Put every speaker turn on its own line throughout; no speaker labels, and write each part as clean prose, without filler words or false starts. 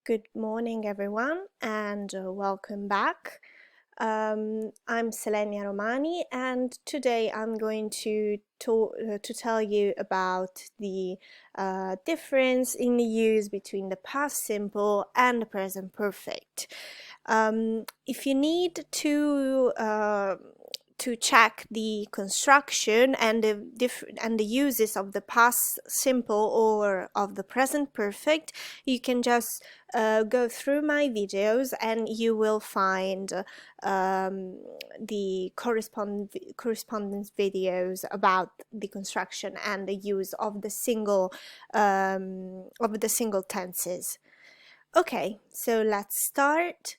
Good morning, everyone, and welcome back. I'm Selenia Romani, and today I'm going to tell you about the difference in the use between the past simple and the present perfect. If you need to check the construction and the uses of the past simple or of the present perfect, you can just go through my videos and you will find the correspondence videos about the construction and the use of the single tenses. Okay, so let's start.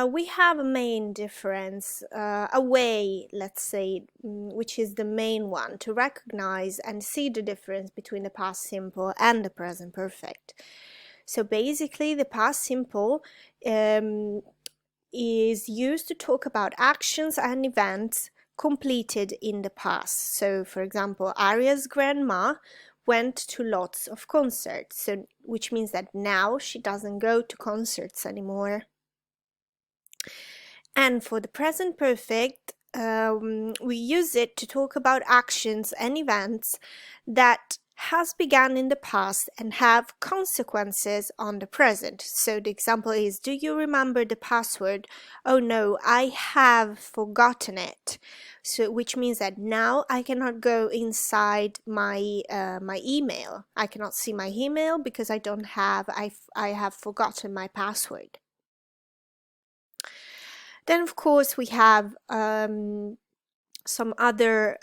We have a main difference, a way, let's say, which is the main one, to recognize and see the difference between the past simple and the present perfect. So basically, the past simple is used to talk about actions and events completed in the past. So, for example, Aria's grandma went to lots of concerts, so which means that now she doesn't go to concerts anymore. And for the present perfect, we use it to talk about actions and events that has begun in the past and have consequences on the present. So the example is, do you remember the password? Oh no, I have forgotten it. So which means that now I cannot go inside my email. I cannot see my email because I have forgotten my password. Then, of course, we have some other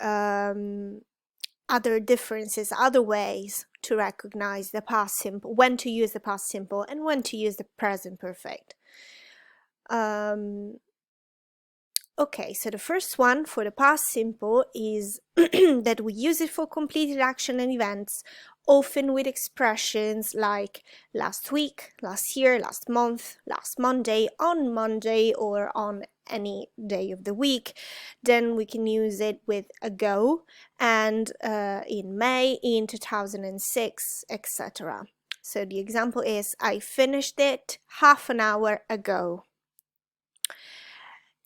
differences, other ways to recognize the past simple, when to use the past simple and when to use the present perfect. Okay, so the first one for the past simple is that we use it for completed action and events, often with expressions like last week, last year, last month, last Monday, or on any day of the week. Then we can use it with ago and in May, in 2006, etc. So the example is, I finished it half an hour ago.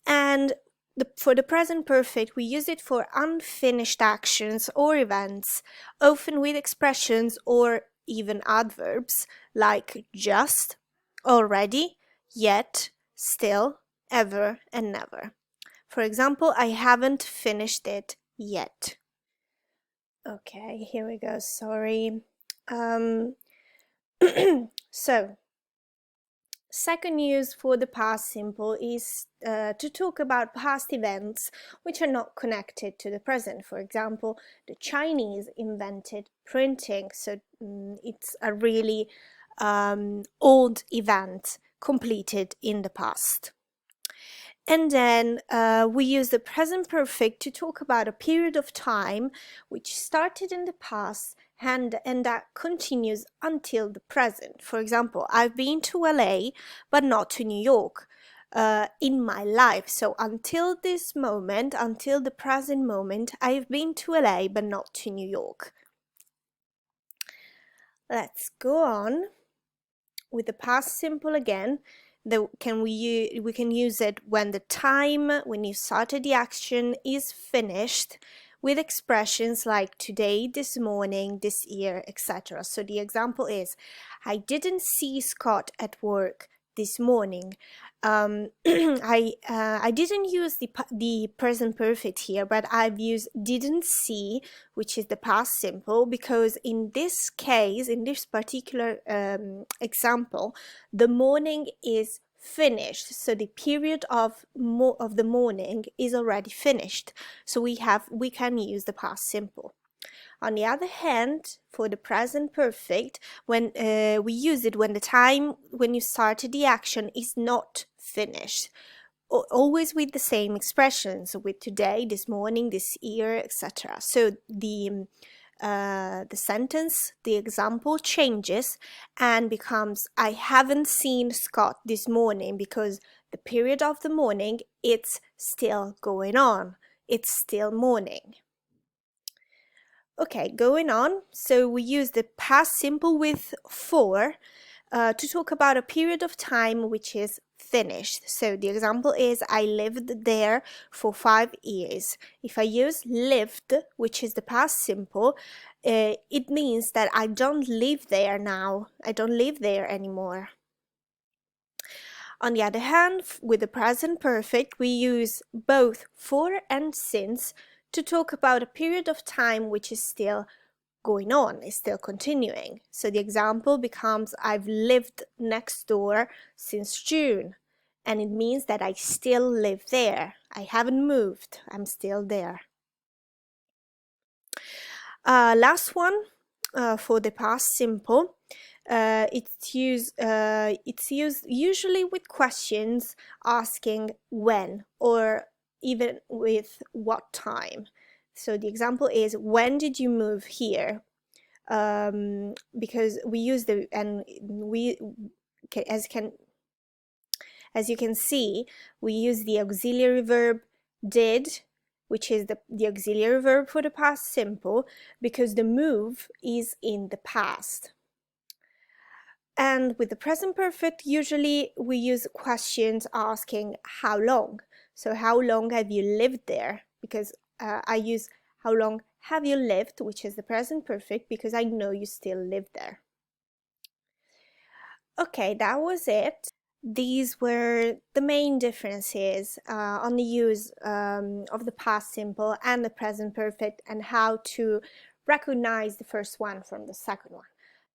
And for the present perfect, we use it for unfinished actions or events, often with expressions or even adverbs like just, already, yet, still, ever, and never. For example, I haven't finished it yet. Okay, here we go, sorry. So, second use for the past simple is to talk about past events which are not connected to the present. For example, the Chinese invented printing, so it's a really old event completed in the past. And then we use the present perfect to talk about a period of time which started in the past and that continues until the present. For example, I've been to LA but not to New York in my life. So until this moment, until the present moment, I've been to LA but not to New York. Let's go on with the past simple again. We can use it when the time when you started the action is finished, with expressions like today, this morning, this year, etc. So the example is, I didn't see Scott at work this morning. I didn't use the present perfect here, but I've used didn't see, which is the past simple, because in this case, in this particular example, the morning is finished, so the period of the morning is already finished, so we can use the past simple. On the other hand, for the present perfect, when we use it when the time when you started the action is not finished, always with the same expressions, with today, this morning, this year, etc. So the sentence, the example changes and becomes, I haven't seen Scott this morning, because the period of the morning, it's still going on. It's still morning. Okay, going on. So we use the past simple with for to talk about a period of time which is finished. So the example is I lived there for 5 years. If I use lived, which is the past simple, it means that I don't live there now. I don't live there anymore. On the other hand, with the present perfect, we use both for and since to talk about a period of time which is still going on, is still continuing. So the example becomes I've lived next door since June, and it means that I still live there. I haven't moved, I'm still there. Last one for the past simple. It's used usually with questions asking when or even with what time. So the example is when did you move here? Because we use the and we as you can see, we use the auxiliary verb did, which is the auxiliary verb for the past simple, because the move is in the past. And with the present perfect, usually we use questions asking how long. So how long have you lived there? Because I use how long have you lived, which is the present perfect, because I know you still live there. Okay, that was it. These were the main differences on the use of the past simple and the present perfect, and how to recognize the first one from the second one.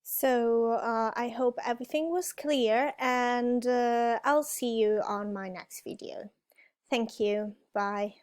So I hope everything was clear, and I'll see you on my next video. Thank you. Bye.